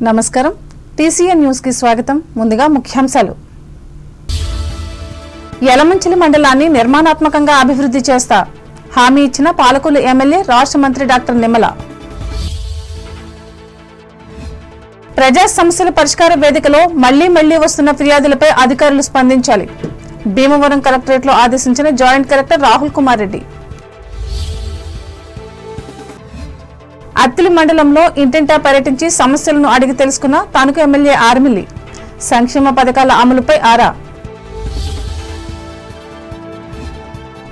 నమస్కారం TCN news కి స్వాగతం. ముందుగా ముఖ్యాంశాలు. యలమంచిలి మండలాన్ని నిర్మాణాత్మకంగా అభివృద్ధి చేస్తా హామీ ఇచ్చిన పాలకొల్లు ఎమ్మెల్యే రాష్ట్ర మంత్రి డాక్టర్ నిమ్మల. ప్రజా సమస్యల పరిష్కార వేదికలో మళ్లీ వస్తున్న ఫిర్యాదులపై అధికారులు స్పందించాలి. భీమవరం కలెక్టరేట్లో ఆదేశించిన జాయింట్ కలెక్టర్ రాహుల్ కుమార్ రెడ్డి. అత్తిలి మండలంలో ఇంటింటా పర్యటించి సమస్యలను అడిగి తెలుసుకున్న తణుకు ఎమ్మెల్యే ఆర్మిల్లి. సంక్షేమ పథకాల అమలుపై ఆరా.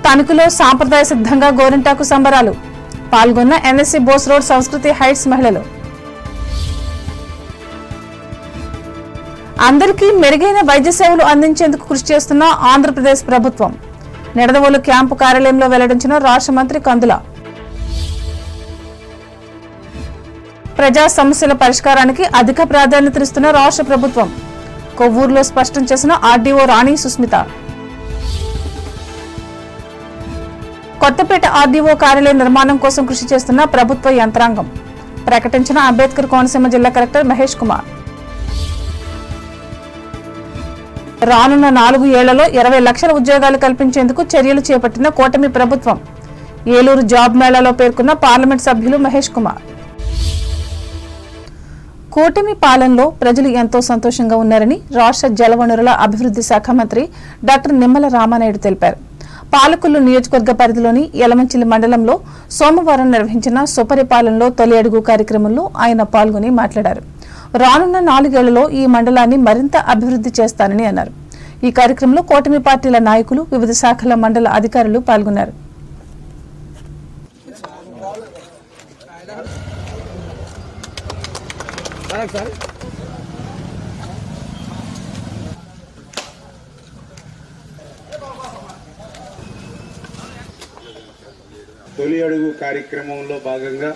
తణుకులో సాంప్రదాయ సిద్ధంగా గోరింటాకు సంబరాలు. పాల్గొన్న ఎన్ఎస్సీ బోస్ రోడ్ సంస్కృతి హైట్స్ మహిళలు. అందరికీ మెరుగైన వైద్య సేవలు అందించేందుకు కృషి చేస్తున్న ఆంధ్రప్రదేశ్ ప్రభుత్వం. నిడదవోలు క్యాంపు కార్యాలయంలో వెల్లడించిన రాష్ట్ర మంత్రి కందుల. ప్రజా సమస్యల పరిష్కారానికి అధిక ప్రాధాన్యతనిస్తున్న రాష్ట్ర ప్రభుత్వం. కొవ్వూరులో స్పష్టం చేసిన ఆర్డీఓ రాణి సుస్మిత. కొత్తపేట ఆర్డీఓ కార్యాలయ నిర్మాణం కోసం కృషి చేస్తున్న ప్రభుత్వ యంత్రాంగం. ప్రకటించిన అంబేద్కర్ కోనసీమ జిల్లా కలెక్టర్ మహేష్ కుమార్. రానున్న 4 ఏళ్లలో 20 లక్షల ఉద్యోగాలు కల్పించేందుకు చర్యలు చేపట్టిన కూటమి ప్రభుత్వం. ఏలూరు జాబ్ మేళాలో పేర్కొన్న పార్లమెంట్ సభ్యులు మహేష్ కుమార్. కూటమి పాలనలో ప్రజలు ఎంతో సంతోషంగా ఉన్నారని రాష్ట్ర జలవనరుల అభివృద్ధి శాఖ మంత్రి డాక్టర్ నిమ్మల రామానాయుడు తెలిపారు. పాలకొల్లు నియోజకవర్గ పరిధిలోని యలమంచిలి మండలంలో సోమవారం నిర్వహించిన సుపరిపాలనలో తొలి అడుగు కార్యక్రమంలో ఆయన పాల్గొని మాట్లాడారు. రానున్న 4 ఏళ్లలో ఈ మండలాన్ని మరింత అభివృద్ధి చేస్తానని అన్నారు. ఈ కార్యక్రమంలో కూటమి పార్టీల నాయకులు, వివిధ శాఖల మండల అధికారులు పాల్గొన్నారు. తొలి అడుగు కార్యక్రమంలో భాగంగా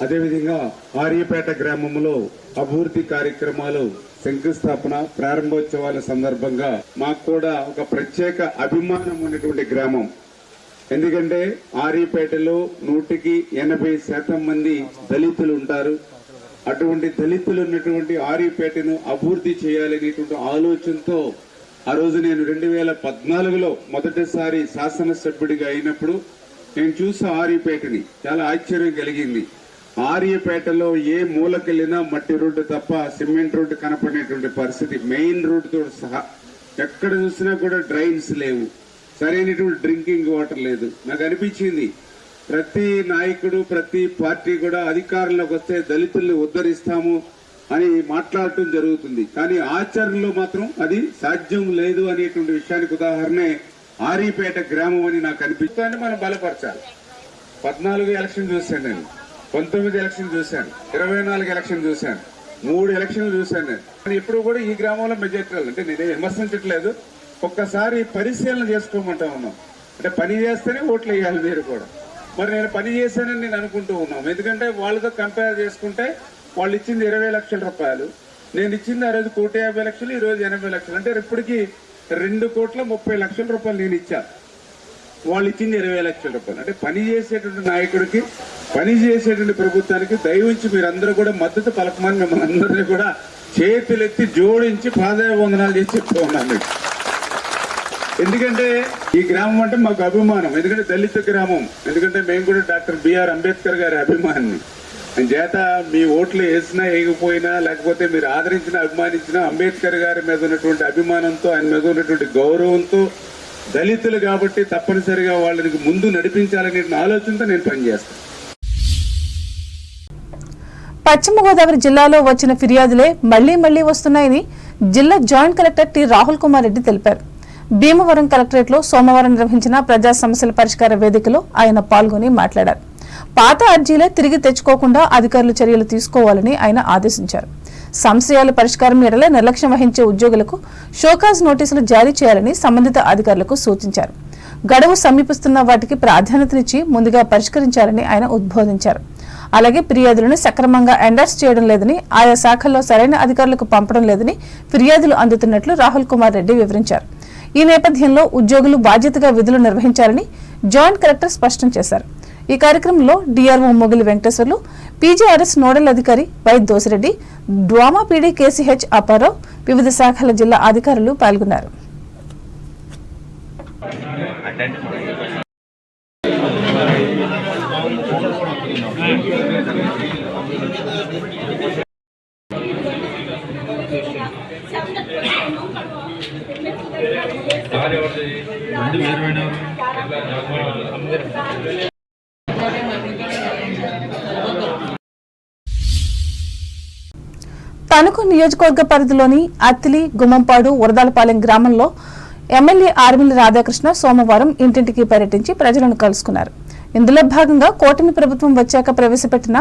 అదేవిధంగా ఆర్యపేట గ్రామంలో అభివృద్ధి కార్యక్రమాలు శంకుస్థాపన ప్రారంభోత్సవాల సందర్భంగా మాకు కూడా ఒక ప్రత్యేక అభిమానం ఉన్నటువంటి గ్రామం. ఎందుకంటే ఆర్యపేటలో 180% మంది దళితులు ఉంటారు. అటువంటి దళితులు ఉన్నటువంటి ఆర్యపేటను అభివృద్ధి చేయాలనేటువంటి ఆలోచనతో ఆ రోజు నేను 2014లో మొదటిసారి శాసనసభ్యుడిగా అయినప్పుడు నేను చూసా ఆర్యపేటని. చాలా ఆశ్చర్యం కలిగింది. ఆర్యపేటలో ఏ మూలకెళ్ళినా మట్టి రోడ్డు తప్ప సిమెంట్ రోడ్డు కనపడేటువంటి పరిస్థితి. మెయిన్ రోడ్డుతో సహా ఎక్కడ చూసినా కూడా డ్రైన్స్ లేవు, సరైనటువంటి డ్రింకింగ్ వాటర్ లేదు. నాకు అనిపించింది ప్రతి నాయకుడు, ప్రతి పార్టీ కూడా అధికారంలోకి వస్తే దళితుల్ని ఉద్ధరిస్తాము అని మాట్లాడటం జరుగుతుంది. కానీ ఆచరణలో మాత్రం అది సాధ్యం లేదు అనేటువంటి విషయానికి ఉదాహరణే ఆర్యపేట గ్రామం అని నాకు అనిపిస్తుంది. మనం బలపరచాలి. 14 ఎలక్షన్ చూశాను నేను, 19 ఎలక్షన్ చూశాను, 24 ఎలక్షన్ చూశాను, 3 ఎలక్షన్లు చూశాను నేను. కానీ ఎప్పుడు కూడా ఈ గ్రామంలో మెజార్టీ అంటే నేనే విమర్శించట్లేదు, ఒక్కసారి పరిశీలన చేసుకోమంటా ఉన్నాం. అంటే పని చేస్తేనే ఓట్లు వేయాలి మీరు కూడా. మరి నేను పని చేశానని నేను అనుకుంటూ ఉన్నాం. ఎందుకంటే వాళ్ళతో కంపేర్ చేసుకుంటే వాళ్ళు ఇచ్చింది 20 లక్షల రూపాయలు, నేను ఇచ్చింది ఆ రోజు 1,50,00,000, ఈ రోజు 80 లక్షలు. అంటే ఇప్పటికీ 2,30,00,000 రూపాయలు నేను ఇచ్చాను, వాళ్ళు ఇచ్చింది 20 లక్షల రూపాయలు. అంటే పని చేసేటువంటి నాయకుడికి, పని చేసేటువంటి ప్రభుత్వానికి దయవుంచి మీరందరూ కూడా మద్దతు పలకమని మిమ్మల్ని అందరినీ కూడా చేతులెత్తి జోడించి పాదాభివందనాలు చేసి చెప్తూ ఉన్నాను. ఎందుకంటే ఈ గ్రామం అంటే మాకు అభిమానం. ఎందుకంటే దళిత గ్రామం, ఎందుకంటే మేము కూడా డాక్టర్ బిఆర్ అంబేద్కర్ గారి అభిమాని చేత మీ ఓట్లు వేసినా వేయకపోయినా, లేకపోతే మీరు ఆదరించిన అభిమానించిన అంబేద్కర్ గారి మీద ఉన్నటువంటి అభిమానంతో, ఆయన మీద ఉన్నటువంటి గౌరవంతో దళితులు కాబట్టి తప్పనిసరిగా వాళ్ళని ముందు నడిపించాలనే ఆలోచనతో నేను పనిచేస్తాను. పశ్చిమ గోదావరి జిల్లాలో వచ్చిన ఫిర్యాదులే మళ్లీ వస్తున్నాయని జిల్లా joint collector T Rahul Kumar Reddy తెలిపారు. భీమవరం కలెక్టరేట్లో సోమవారం నిర్వహించిన ప్రజా సమస్యల పరిష్కార వేదికలో ఆయన పాల్గొని మాట్లాడారు. పాత అర్జీలే తిరిగి తెచ్చుకోకుండా అధికారులు చర్యలు తీసుకోవాలని ఆయన ఆదేశించారు. సంశయాల పరిష్కారం ఎడల నిర్లక్ష్యం వహించే ఉద్యోగులకు షోకాజ్ నోటీసులు జారీ చేయాలని సంబంధిత అధికారులకు సూచించారు. గడువు సమీపిస్తున్న వాటికి ప్రాధాన్యతనిచ్చి ముందుగా పరిష్కరించాలని ఆయన ఉద్బోధించారు. అలాగే ఫిర్యాదులను సక్రమంగా ఎండార్స్ చేయడం లేదని, ఆయా శాఖల్లో సరైన అధికారులకు పంపడం లేదని ఫిర్యాదులు అందుతున్నట్లు రాహుల్ కుమార్ రెడ్డి వివరించారు. ఈ నేపథ్యంలో ఉద్యోగులు బాధ్యతగా విధులు నిర్వహించాలని జాయింట్ కలెక్టర్ స్పష్టం చేశారు. ఈ కార్యక్రమంలో DRO Mogili Venkateswarlu, PGRS nodal అధికారి Y Dosireddy, DWMA PD KCH Apparao, వివిధ శాఖల జిల్లా అధికారులు పాల్గొన్నారు. తణుకు నియోజకవర్గ పరిధిలోని అత్తిలి, గుమ్మంపాడు, వరదాలపాలెం గ్రామంలో ఎమ్మెల్యే ఆర్మిల్లి రాధాకృష్ణ సోమవారం ఇంటింటికి పర్యటించి ప్రజలను కలుసుకున్నారు. ఇందులో భాగంగా కూటమి ప్రభుత్వం వచ్చాక ప్రవేశపెట్టిన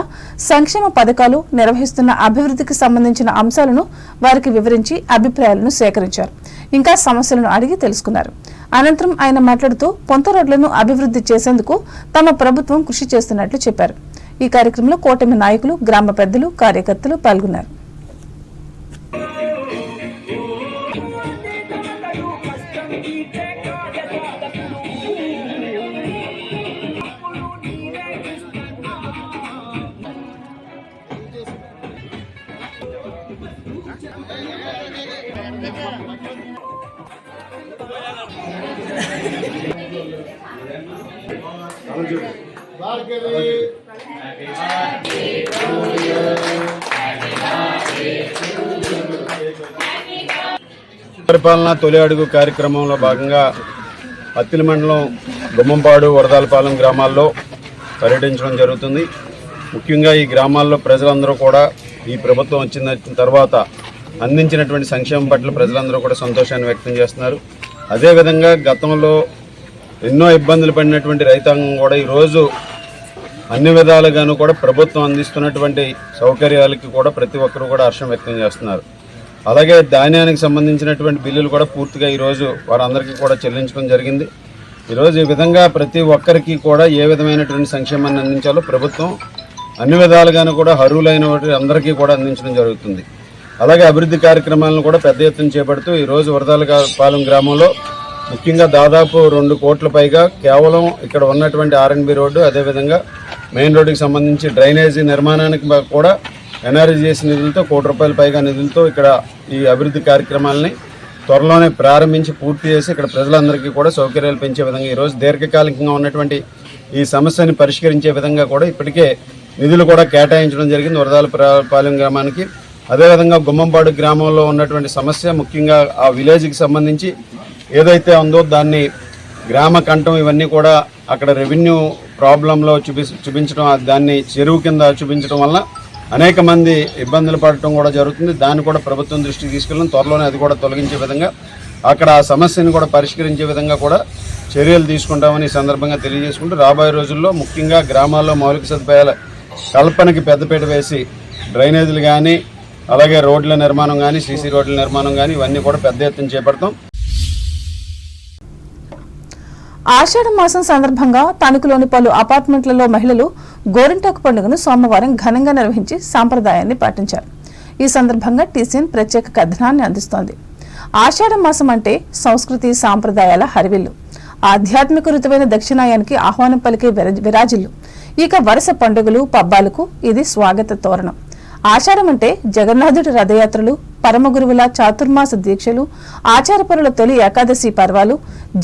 సంక్షేమ పథకాలు, నిర్వహిస్తున్న అభివృద్ధికి సంబంధించిన అంశాలను వారికి వివరించి అభిప్రాయాలను సేకరించారు. ఇంకా సమస్యలను అడిగి తెలుసుకున్నారు. అనంతరం ఆయన మాట్లాడుతూ పొంత రోడ్లను అభివృద్ధి చేసేందుకు తమ ప్రభుత్వం కృషి చేస్తున్నట్లు చెప్పారు. ఈ కార్యక్రమంలో కూటమి నాయకులు, గ్రామ పెద్దలు, కార్యకర్తలు పాల్గొన్నారు. పరిపాలన తొలి అడుగు కార్యక్రమంలో భాగంగా అత్తిలి మండలం గుమ్మంపాడు, వరదాలపాలెం గ్రామాల్లో పర్యటించడం జరుగుతుంది. ముఖ్యంగా ఈ గ్రామాల్లో ప్రజలందరూ కూడా ఈ ప్రభుత్వం వచ్చిన తర్వాత అందించినటువంటి సంక్షేమం పట్ల ప్రజలందరూ కూడా సంతోషాన్ని వ్యక్తం చేస్తున్నారు. అదేవిధంగా గతంలో ఎన్నో ఇబ్బందులు పడినటువంటి రైతాంగం కూడా ఈరోజు అన్ని విధాలుగాను కూడా ప్రభుత్వం అందిస్తున్నటువంటి సౌకర్యాలకి కూడా ప్రతి ఒక్కరు కూడా హర్షం వ్యక్తం చేస్తున్నారు. అలాగే ధాన్యానికి సంబంధించినటువంటి బిల్లులు కూడా పూర్తిగా ఈరోజు వారందరికీ కూడా చెల్లించడం జరిగింది. ఈరోజు ఈ విధంగా ప్రతి ఒక్కరికి కూడా ఏ విధమైనటువంటి సంక్షేమాన్ని అందించాలో ప్రభుత్వం అన్ని విధాలుగాను కూడా అర్హులైన అందరికీ కూడా అందించడం జరుగుతుంది. అలాగే అభివృద్ధి కార్యక్రమాలను కూడా పెద్ద ఎత్తున చేపడుతూ ఈరోజు వరదాలపాలెం గ్రామంలో ముఖ్యంగా దాదాపు 2 కోట్ల పైగా కేవలం ఇక్కడ ఉన్నటువంటి ఆర్ఎన్బి రోడ్డు, అదేవిధంగా మెయిన్ రోడ్డుకి సంబంధించి డ్రైనేజీ నిర్మాణానికి కూడా ఎన్ఆర్జీఎస్ నిధులతో 1 కోటి రూపాయల పైగా నిధులతో ఇక్కడ ఈ అభివృద్ధి కార్యక్రమాలని త్వరలోనే ప్రారంభించి పూర్తి చేసి ఇక్కడ ప్రజలందరికీ కూడా సౌకర్యాలు పెంచే విధంగా ఈరోజు దీర్ఘకాలికంగా ఉన్నటువంటి ఈ సమస్యని పరిష్కరించే విధంగా కూడా ఇప్పటికే నిధులు కూడా కేటాయించడం జరిగింది వరదాలపాలెం గ్రామానికి. అదేవిధంగా గుమ్మంపాడు గ్రామంలో ఉన్నటువంటి సమస్య ముఖ్యంగా ఆ విలేజ్కి సంబంధించి ఏదైతే ఉందో దాన్ని గ్రామ కంఠం ఇవన్నీ కూడా అక్కడ రెవెన్యూ ప్రాబ్లంలో చూపించడం, దాన్ని చెరువు కింద చూపించడం వల్ల అనేక మంది ఇబ్బందులు పడటం కూడా జరుగుతుంది. దాన్ని కూడా ప్రభుత్వం దృష్టికి తీసుకెళ్ళడం, త్వరలోనే అది కూడా తొలగించే విధంగా అక్కడ ఆ సమస్యను కూడా పరిష్కరించే విధంగా కూడా చర్యలు తీసుకుంటామని ఈ సందర్భంగా తెలియజేసుకుంటూ రాబోయే రోజుల్లో ముఖ్యంగా గ్రామాల్లో మౌలిక సదుపాయాల కల్పనకి పెద్దపీట వేసి డ్రైనేజీలు కానీ, అలాగే రోడ్ల నిర్మాణం కానీ, సీసీ రోడ్ల నిర్మాణం కానీ ఇవన్నీ కూడా పెద్ద ఎత్తున చేపడతాం. ఆషాఢ మాసం సందర్భంగా తణుకులోని పలు అపార్ట్మెంట్లలో మహిళలు గోరింటాకు పండుగను సోమవారం ఘనంగా నిర్వహించి సాంప్రదాయాన్ని పాటించారు. ఈ సందర్భంగా టీసీఎన్ ప్రత్యేక కథనాన్ని అందిస్తోంది. ఆషాఢ మాసం అంటే సంస్కృతి సాంప్రదాయాల హరివిల్లు, ఆధ్యాత్మిక ఋతువైన దక్షిణాయానికి ఆహ్వానం పలికే విరాజిల్లు. ఇక వరుస పండుగలు, పబ్బాలకు ఇది స్వాగత తోరణం. ఆషాఢం అంటే జగన్నాథుడి రథయాత్రలు, పరమగురువుల చాతుర్మాస దీక్షలు, ఆచారపరుల తొలి ఏకాదశి పర్వాలు,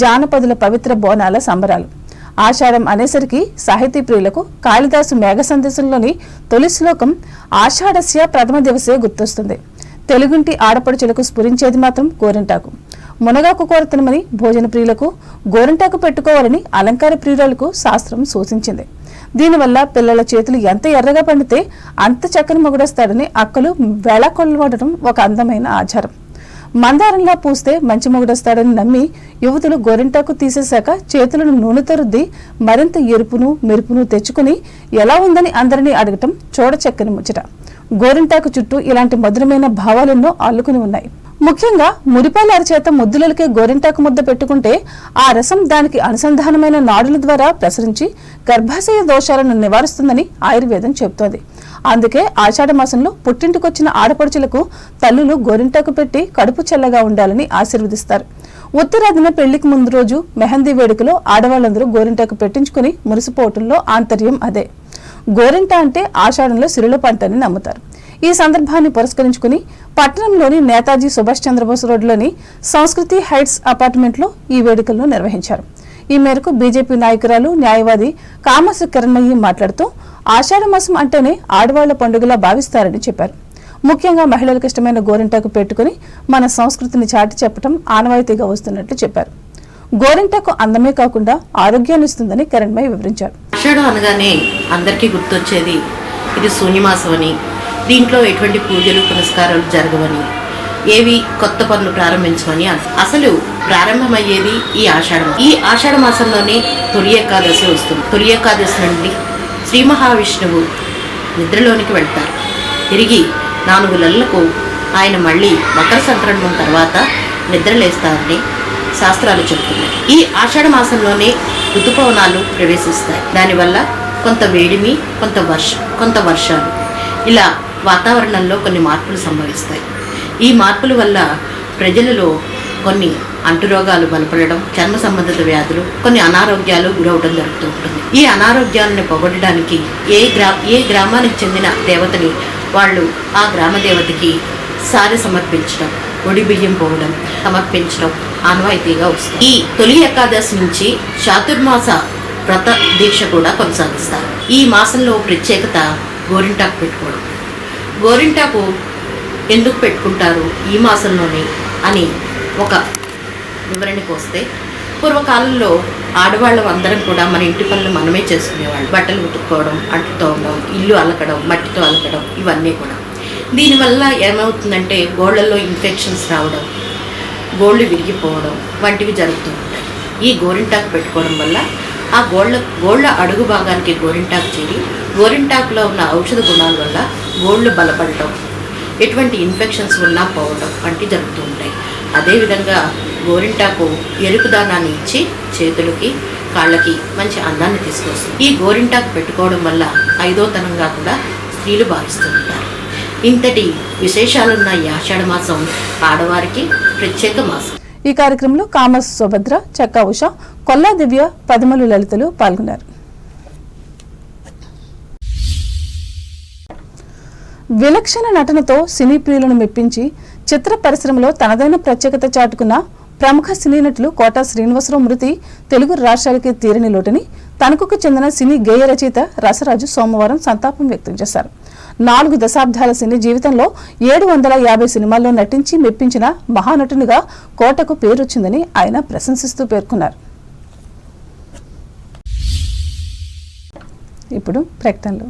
జానపదుల పవిత్ర బోనాల సంబరాలు. ఆషాఢం అనేసరికి సాహితీ ప్రియులకు కాళిదాసు మేఘ సందేశంలోని తొలి శ్లోకం ఆషాఢస్య ప్రథమ దివసే గుర్తొస్తుంది. తెలుగుంటి ఆడపడుచులకు స్ఫురించేది మాత్రం గోరింటాకు. మునగాకు కూర తినమని భోజన ప్రియులకు, గోరింటాకు పెట్టుకోవాలని అలంకార ప్రియురాలకు శాస్త్రం సూచించింది. దీనివల్ల పిల్లల చేతులు ఎంత ఎర్రగా పండితే అంత చక్కని మొగుడొస్తాడని అక్కలు వేళాకొల్లవడటం ఒక అందమైన ఆచారం. మందారంలా పూస్తే మంచి మొగుడొస్తాడని నమ్మి యువతులు గోరింటాకు తీసేశాక చేతులను నూనెతో రుద్ది మరింత ఎరుపును మెరుపును తెచ్చుకుని ఎలా ఉందని అందరినీ అడగటం చూడచక్కని ముచ్చట. గోరింటాకు చుట్టూ ఇలాంటి మధురమైన భావాలెన్నో అల్లుకుని ఉన్నాయి. ముఖ్యంగా మురిపాల అరచేత ముద్దులకే గోరింటాకు ముద్ద పెట్టుకుంటే ఆ రసం దానికి అనుసంధానమైన నాడుల ద్వారా ప్రసరించి గర్భాశయ దోషాలను నివారిస్తుందని ఆయుర్వేదం చెబుతోంది. అందుకే ఆషాఢ మాసంలో పుట్టింటికొచ్చిన ఆడపడుచులకు తల్లులు గోరింటాకు పెట్టి కడుపు చల్లగా ఉండాలని ఆశీర్వదిస్తారు. ఉత్తరాదిన పెళ్లికి ముందు రోజు మెహందీ వేడుకలో ఆడవాళ్లందరూ గోరింటాకు పెట్టించుకుని మురిసిపోవటంలో ఆంతర్యం అదే. గోరింట అంటే ఆషాఢంలో సిరుల పంట అని నమ్ముతారు. ఈ సందర్భాన్ని పురస్కరించుకుని పట్టణంలోని నేతాజీ సుభాష్ చంద్రబోస్ రోడ్లోని సంస్కృతి హైట్స్ అపార్ట్మెంట్లో ఈ వేడుకలను నిర్వహించారు. ఈ మేరకు బీజేపీ నాయకురాలు న్యాయవాది కామసు కిరణ్మయ్యి మాట్లాడుతూ ఆషాఢ మాసం అంటేనే ఆడవాళ్ల పండుగలా భావిస్తారని చెప్పారు. ముఖ్యంగా మహిళలకు ఇష్టమైన గోరింటాకు పెట్టుకుని మన సంస్కృతిని చాటి చెప్పడం ఆనవాయితీగా వస్తున్నట్లు చెప్పారు. గోరింటాకు అందమే కాకుండా ఆరోగ్యాన్ని ఇస్తుందని కిరణ్మయ్య వివరించారు. ఆషాఢం అనగానే అందరికీ గుర్తొచ్చేది ఇది శూన్యమాసం అని, దీంట్లో ఎటువంటి పూజలు పునస్కారాలు జరగవని, ఏవి కొత్త పనులు ప్రారంభించమని. అసలు ప్రారంభమయ్యేది ఈ ఆషాఢం. ఈ ఆషాఢ మాసంలోనే తొలి ఏకాదశి వస్తుంది. తొలి ఏకాదశి నుండి శ్రీ మహావిష్ణువు నిద్రలోనికి వెళ్తారు. తిరిగి 4 నెలలకు ఆయన మళ్ళీ మకర సంక్రమణం తర్వాత నిద్రలేస్తారని శాస్త్రాలు చెబుతున్నాయి. ఈ ఆషాఢ మాసంలోనే ఋతుపవనాలు ప్రవేశిస్తాయి. దానివల్ల కొంత వేడిమి, కొంత వర్షాలు, ఇలా వాతావరణంలో కొన్ని మార్పులు సంభవిస్తాయి. ఈ మార్పుల వల్ల ప్రజలలో కొన్ని అంటురోగాలు బలపడడం, చర్మ సంబంధిత వ్యాధులు, కొన్ని అనారోగ్యాలు గురవడం జరుగుతూ ఉంటుంది. ఈ అనారోగ్యాలను పోగొట్టడానికి ఏ గ్రామానికి చెందిన దేవతని వాళ్ళు ఆ గ్రామ దేవతకి సారి సమర్పించడం, ఒడి బియ్యం పోవడం సమర్పించడం ఆనవాయితీగా వస్తుంది. ఈ తొలి ఏకాదశి నుంచి చాతుర్మాస వ్రత దీక్ష కూడా కొనసాగిస్తారు. ఈ మాసంలో ప్రత్యేకత గోరింటాకు పెట్టుకోవడం. గోరింటాకు ఎందుకు పెట్టుకుంటారు ఈ మాసంలోనే అని ఒక వివరణకు వస్తే, పూర్వకాలంలో ఆడవాళ్ళం అందరం కూడా మన ఇంటి పనులు మనమే చేసుకునేవాళ్ళు. బట్టలు ఉతుక్కోవడం, అంట్లు తోమడం, ఇల్లు అలకడం, మట్టితో అలకడం, ఇవన్నీ కూడా. దీనివల్ల ఏమవుతుందంటే గోళ్లలో ఇన్ఫెక్షన్స్ రావడం, గోళ్ళు విరిగిపోవడం వంటివి జరుగుతూ ఉంటాయి. ఈ గోరింటాకు పెట్టుకోవడం వల్ల ఆ గోళ్ళ అడుగు భాగానికి గోరింటాకు చేరి గోరింటాకులో ఉన్న ఔషధ గుణాల వల్ల గోళ్ళు బలపడటం, ఎటువంటి ఇన్ఫెక్షన్స్ ఉన్నా పోవడం వంటివి జరుగుతూ ఉంటాయి. అదేవిధంగా గోరింటాకు ఎరుపు దానాన్ని ఇచ్చి చేతులకి, కాళ్ళకి మంచి అందాన్ని తీసుకొస్తుంది. ఈ గోరింటాకు పెట్టుకోవడం వల్ల 5వ తనంగా కూడా స్త్రీలు భావిస్తూ ఉంటారు. ఇంతటి విశేషాలున్న ఈ ఆషాఢ మాసం ఆడవారికి ప్రత్యేక మాసం. ఈ కార్యక్రమంలో కామస్ సుభద్ర, చక్కా ఉష, కొల్లా దివ్య, పదమలు లలితలు పాల్గొన్నారు. విలక్షణ నటనతో సినీ ప్రియులను మెప్పించి చిత్ర పరిశ్రమలో తనదైన ప్రత్యేకత చాటుకున్న ప్రముఖ సినీ నటులు కోట శ్రీనివాసరావు మృతి తెలుగు రాష్ట్రాలకి తీరని లోటని తణుకుకు చెందిన సినీ గేయ రచయిత రసరాజు సోమవారం సంతాపం వ్యక్తం చేశారు. 4 దశాబ్దాల సినీ జీవితంలో 750 సినిమాల్లో నటించి మెప్పించిన మహానటునిగా కోటకు పేరొచ్చిందని ఆయన ప్రశంసిస్తూ పేర్కొన్నారు. ఇప్పుడు ప్రకటనలు.